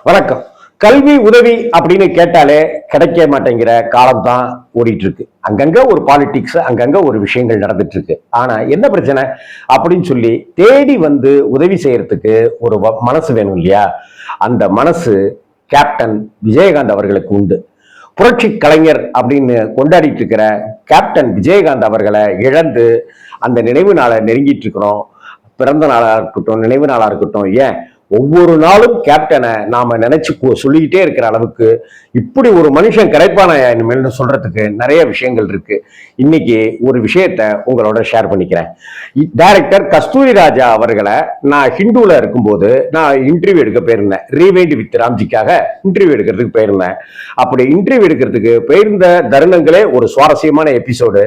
வணக்கம். கல்வி உதவி அப்படின்னு கேட்டாலே கிடைக்க மாட்டேங்கிற காலம் தான் ஓடிட்டு இருக்கு. அங்கங்க ஒரு பாலிடிக்ஸ், அங்கங்க ஒரு விஷயங்கள் நடந்துட்டு இருக்கு. ஆனா என்ன பிரச்சனை அப்படின்னு சொல்லி தேடி வந்து உதவி செய்யறதுக்கு ஒரு மனசு வேணும் இல்லையா? அந்த மனசு கேப்டன் விஜயகாந்த் அவர்களுக்கு உண்டு. புரட்சி கலைஞர் அப்படின்னு கொண்டாடிட்டு இருக்கிற கேப்டன் விஜயகாந்த் அவர்களை இழந்து அந்த நினைவு நாளை நெருங்கிட்டு இருக்கிறோம். பிறந்த நாளா இருக்கட்டும், நினைவு நாளா இருக்கட்டும், ஏன் ஒவ்வொரு நாளும் கேப்டனை நாம நினைச்சு சொல்லிக்கிட்டே இருக்கிற அளவுக்கு இப்படி ஒரு மனுஷன் கிடைப்பான இனிமேல்னு சொல்றதுக்கு நிறைய விஷயங்கள் இருக்கு. இன்னைக்கு ஒரு விஷயத்த உங்களோட ஷேர் பண்ணிக்கிறேன். டைரக்டர் கஸ்தூரி ராஜா அவர்களை நான் ஹிந்துல இருக்கும்போது நான் இன்டர்வியூ எடுக்க போயிருந்தேன். ரீவைண்ட் வித் ராம்ஜிக்காக இன்டர்வியூ எடுக்கிறதுக்கு போயிருந்தேன். அப்படி இன்டர்வியூ எடுக்கிறதுக்கு போயிருந்த தருணங்களே ஒரு சுவாரஸ்யமான எபிசோடு.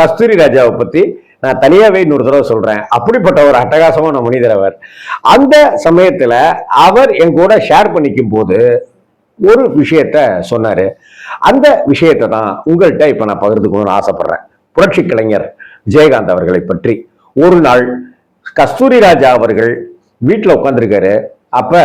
கஸ்தூரி ராஜாவை பத்தி நான் தனியாவே இன்னொரு தடவை சொல்றேன். அப்படிப்பட்ட ஒரு அட்டகாசமான மனிதர் அவர். அந்த சமயத்துல அவர் என் கூட ஷேர் பண்ணிக்கும் போது ஒரு விஷயத்த சொன்னாரு. அந்த விஷயத்தை தான் உங்கள்கிட்ட இப்ப நான் பகிர்ந்துக்கணும்னு ஆசைப்படுறேன். புரட்சி கலைஞர் விஜயகாந்த் அவர்களை பற்றி. ஒரு நாள் கஸ்தூரி ராஜா அவர்கள் வீட்டுல உட்காந்துருக்காரு. அப்ப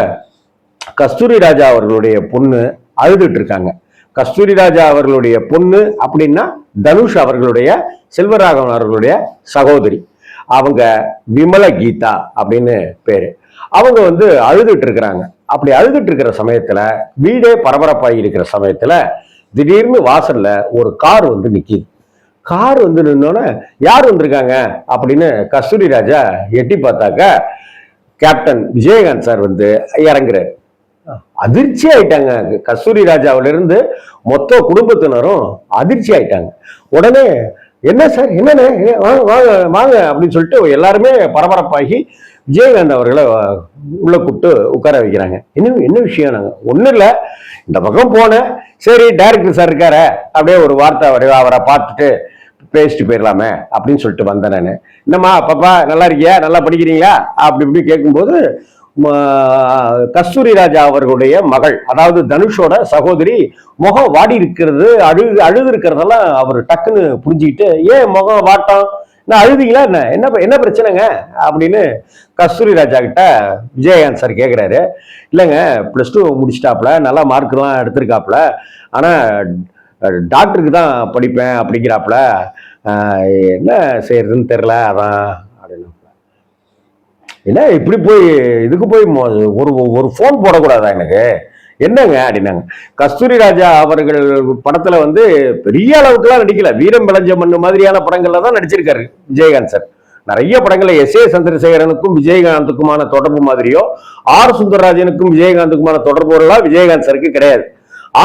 கஸ்தூரி ராஜா அவர்களுடைய பொண்ணு அழுதுட்டு இருக்காங்க. கஸ்தூரி ராஜா அவர்களுடைய பொண்ணு அப்படின்னா தனுஷ் அவர்களுடைய, செல்வராகவன் அவர்களுடைய சகோதரி. அவங்க விமல கீதா அப்படின்னு பேரு. அவங்க வந்து அழுதுட்டு இருக்கிறாங்க. அப்படி அழுதுட்டு இருக்கிற சமயத்துல, வீடே பரபரப்பாகி இருக்கிற சமயத்துல திடீர்னு வாசல்ல ஒரு கார் வந்து நிக்கிது. கார் வந்து நின்னோன்னே யார் வந்திருக்காங்க அப்படின்னு கஸ்தூரி ராஜா எட்டி பார்த்தாக்க கேப்டன் விஜயகாந்த் சார் வந்து இறங்குறாரு. அதிர்ச்சி ஆயிட்டாங்க. கஸ்தூரி ராஜாவில இருந்து மொத்த குடும்பத்தினரும் அதிர்ச்சி ஆயிட்டாங்க. உடனே என்ன சார், என்னன்னு, வாங்க வாங்க வாங்க அப்படின்னு சொல்லிட்டு எல்லாருமே பரபரப்பாகி விஜயகாந்த் அவர்களை உள்ள கூப்பிட்டு உட்கார வைக்கிறாங்க. என்ன என்ன விஷயம்? நாங்க ஒன்றும் இல்லை, இந்த பக்கம் போனேன், சரி டைரக்டர் சார் இருக்கார, அப்படியே ஒரு வார்த்தை அவரை பார்த்துட்டு பேசிட்டு போயிடலாமே அப்படின்னு சொல்லிட்டு வந்தேன் நான். என்னம்மா பாப்பா நல்லா இருக்கியா, நல்லா படிக்கிறீங்களா அப்படி இப்படி கேட்கும்போது கஸ்தூரி ராஜா அவர்களுடைய மகள், அதாவது தனுஷோட சகோதரி முகம் வாடி இருக்கிறது, அழுது இருக்கிறதெல்லாம் அவர் டக்குன்னு புரிஞ்சுக்கிட்டு, ஏன் முகம் வாட்டம், நான் அழுதிங்களா என்ன, என்ன என்ன பிரச்சனைங்க அப்படின்னு கஸ்தூரி ராஜா கிட்ட விஜயகாந்த் சார் கேட்குறாரு. இல்லைங்க, +2 முடிச்சிட்டாப்புல, நல்லா மார்க்கெல்லாம் எடுத்திருக்காப்புல, ஆனால் டாக்டருக்கு தான் படிப்பேன் அப்படிங்கிறாப்புல, என்ன செய்யறதுன்னு தெரில, அதான் அப்படின்னு. என்ன இப்படி போய் இதுக்கு போய் ஒரு ஒரு ஃபோன் போடக்கூடாதா எனக்கு, என்னங்க அப்படின்னாங்க. கஸ்தூரி ராஜா அவர்கள் படத்துல வந்து பெரிய அளவுக்குலாம் நடிக்கல, வீரம் விளைஞ்ச மண்ணு மாதிரியான படங்கள்ல தான் நடிச்சிருக்காரு விஜயகாந்த் சார். நிறைய படங்கள்ல எஸ்.ஏ. சந்திரசேகரனுக்கும் விஜயகாந்துக்குமான தொடர்பு மாதிரியோ, ஆர் சுந்தரராஜனுக்கும் விஜயகாந்துக்குமான தொடர்புலாம் விஜயகாந்த் சாருக்கு கிடையாது.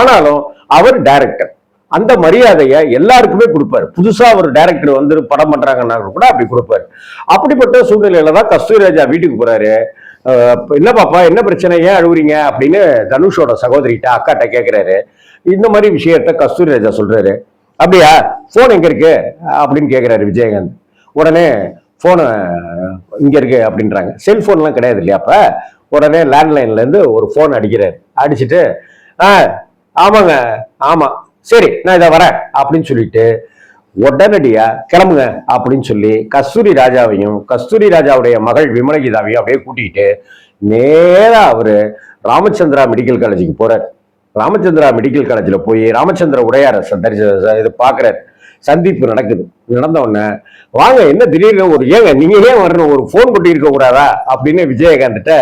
ஆனாலும் அவர் டைரக்டர், அந்த மரியாதையை எல்லாருக்குமே கொடுப்பாரு. புதுசா ஒரு டைரக்டர் வந்து படம் பண்றாங்கன்னா கூட அப்படி கொடுப்பாரு. அப்படிப்பட்ட சூழ்நிலையில தான் கஸ்தூரி ராஜா வீட்டுக்கு போறாரு. என்ன பாப்பா, என்ன பிரச்சனை, ஏன் அழுவுறீங்க அப்படின்னு தனுஷோட சகோதரிட்ட அக்காட்ட கேட்கிறாரு. இந்த மாதிரி விஷயத்த கஸ்தூரி ராஜா சொல்றாரு. அப்படியா, போன் எங்க இருக்கு அப்படின்னு கேட்கிறாரு விஜயகாந்த். உடனே போனை இங்க இருக்கு அப்படின்றாங்க. செல்போன்லாம் கிடையாது இல்லையா அப்ப. உடனே லேண்ட்லைன்ல இருந்து ஒரு போன் அடிக்கிறாரு. அடிச்சுட்டு ஆமாங்க, ஆமா, சரி நான் இதை வரேன் அப்படின்னு சொல்லிட்டு உடனடியா கிளம்புங்க அப்படின்னு சொல்லி கஸ்தூரி ராஜாவையும் கஸ்தூரி ராஜாவுடைய மகள் விமலகீதாவையும் அப்படியே கூட்டிகிட்டு நேரா அவரு ராமச்சந்திரா மெடிக்கல் காலேஜுக்கு போறாரு. ராமச்சந்திரா மெடிக்கல் காலேஜில் போய் ராமச்சந்திர உடையார இது பார்க்குறாரு. சந்திப்பு நடக்குது. நடந்த உடனே வாங்க, என்ன திடீர்னு ஒரு, ஏங்க நீங்க ஏன் வரணும், ஒரு ஃபோன் கொட்டி இருக்க கூடாதா அப்படின்னு விஜயகாந்த்கிட்ட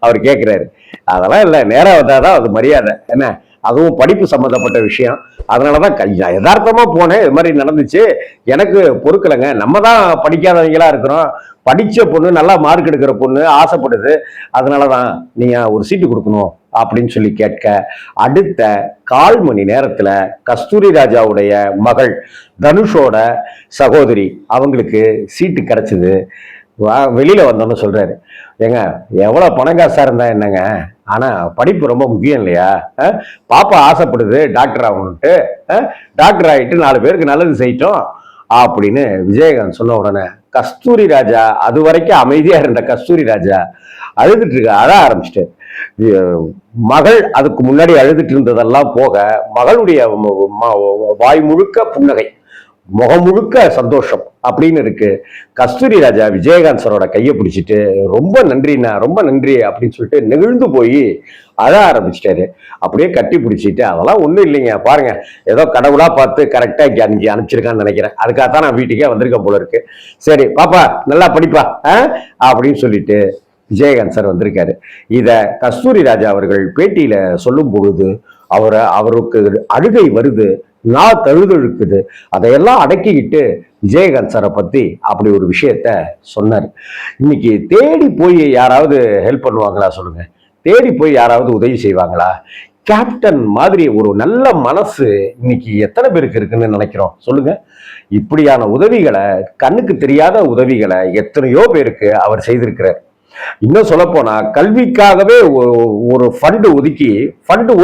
அவர் கேட்கிறாரு. அதெல்லாம் இல்லை, நேராக வந்தாதான் அது மரியாதை, என்ன அதுவும் படிப்பு சம்மந்தப்பட்ட விஷயம், அதனாலதான் யதார்த்தமா போனேன், இது மாதிரி நடந்துச்சு, எனக்கு பொறுக்கலைங்க, நம்ம தான் படிக்காதவங்களா இருக்கிறோம், படிச்ச பொண்ணு, நல்லா மார்க் எடுக்கிற பொண்ணு ஆசைப்படுது, அதனாலதான் நீங்க ஒரு சீட்டு கொடுக்கணும் அப்படின்னு சொல்லி கேட்க, அடுத்த 1/4 மணி நேரத்துல கஸ்தூரி ராஜாவுடைய மகள் தனுஷோட சகோதரி அவங்களுக்கு சீட்டு கிடைச்சது. வெளியில வந்தோன்னு சொல்றாரு, ஏங்க எவ்வளவு பணம் காசா இருந்தா என்னங்க, ஆனா படிப்பு ரொம்ப முக்கியம் இல்லையா, பாப்பா ஆசைப்படுது டாக்டர் ஆகணும்ட்டு, டாக்டர் ஆகிட்டு 4 பேருக்கு நல்லது செய்யட்டும் அப்படின்னு விஜயகாந்த் சொன்ன உடனே கஸ்தூரி ராஜா, அது வரைக்கும் அமைதியா இருந்த கஸ்தூரி ராஜா அழுதுட்டு இருக்க, அழ ஆரம்பிச்சிட்டு. மகள் அதுக்கு முன்னாடி அழுதுட்டு இருந்ததெல்லாம் போக மகளுடைய வாய் முழுக்க புன்னகை, முகம் முழுக்க சந்தோஷம் அப்படின்னு இருக்கு. கஸ்தூரி ராஜா விஜயகாந்த் சாரோட கையை பிடிச்சிட்டு ரொம்ப நன்றிண்ணா, ரொம்ப நன்றி அப்படின்னு சொல்லிட்டு நெகிழ்ந்து போய் அழ ஆரம்பிச்சிட்டாரு. அப்படியே கட்டி பிடிச்சிட்டு அதெல்லாம் ஒண்ணும் இல்லைங்க, பாருங்க ஏதோ கடவுளா பார்த்து கரெக்டா அங்கே அனுப்பிச்சிருக்கான்னு நினைக்கிறேன், அதுக்காகத்தான் நான் வீட்டுக்கே வந்திருக்கேன் போல இருக்கு, சரி பாப்பா நல்லா படிப்பா அப்படின்னு சொல்லிட்டு விஜயகாந்த் சார் வந்திருக்காரு. இத கஸ்தூரி ராஜா அவர்கள் பேட்டியில சொல்லும் பொழுது அவருக்கு அழுகை வருது, நான் தழுதழுக்குது. அதையெல்லாம் அடக்கிக்கிட்டு விஜயகாந்த் சாரை பத்தி அப்படி ஒரு விஷயத்த சொன்னார். இன்னைக்கு தேடி போய் யாராவது ஹெல்ப் பண்ணுவாங்களா சொல்லுங்க? தேடி போய் யாராவது உதவி செய்வாங்களா? கேப்டன் மாதிரி ஒரு நல்ல மனசு இன்னைக்கு எத்தனை பேருக்கு இருக்குன்னு நினைக்கிறோம் சொல்லுங்க? இப்படியான உதவிகளை, கண்ணுக்கு தெரியாத உதவிகளை எத்தனையோ பேருக்கு அவர் செய்திருக்கிறார். இன்னும் சொல்ல போனா கல்விக்காகவே ஒரு ஃபண்டு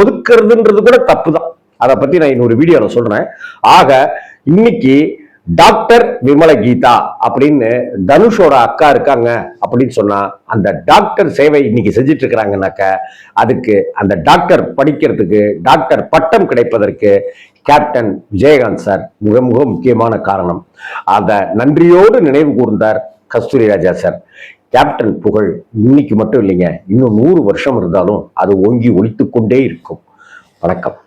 ஒதுக்குறதுன்றது கூட தப்பு தான். அதை பத்தி நான் இன்னொரு வீடியோல சொல்றேன். ஆக இன்னைக்கு டாக்டர் விமல கீதா அப்படின்னு தனுஷோட அக்கா இருக்காங்க அப்படின்னு சொன்னா அந்த டாக்டர் சேவை இன்னைக்கு செஞ்சுட்டு இருக்கிறாங்கன்னாக்க அதுக்கு அந்த டாக்டர் படிக்கிறதுக்கு, டாக்டர் பட்டம் கிடைப்பதற்கு கேப்டன் விஜயகாந்த் சார் மிக மிக முக்கியமான காரணம். அதை நன்றியோடு நினைவு கூர்ந்தார் கஸ்தூரி ராஜா சார். கேப்டன் புகழ் இன்னைக்கு மட்டும் இல்லைங்க, இன்னும் 100 வருஷம் இருந்தாலும் அது ஓங்கி ஒலித்துக் கொண்டே இருக்கும். வணக்கம்.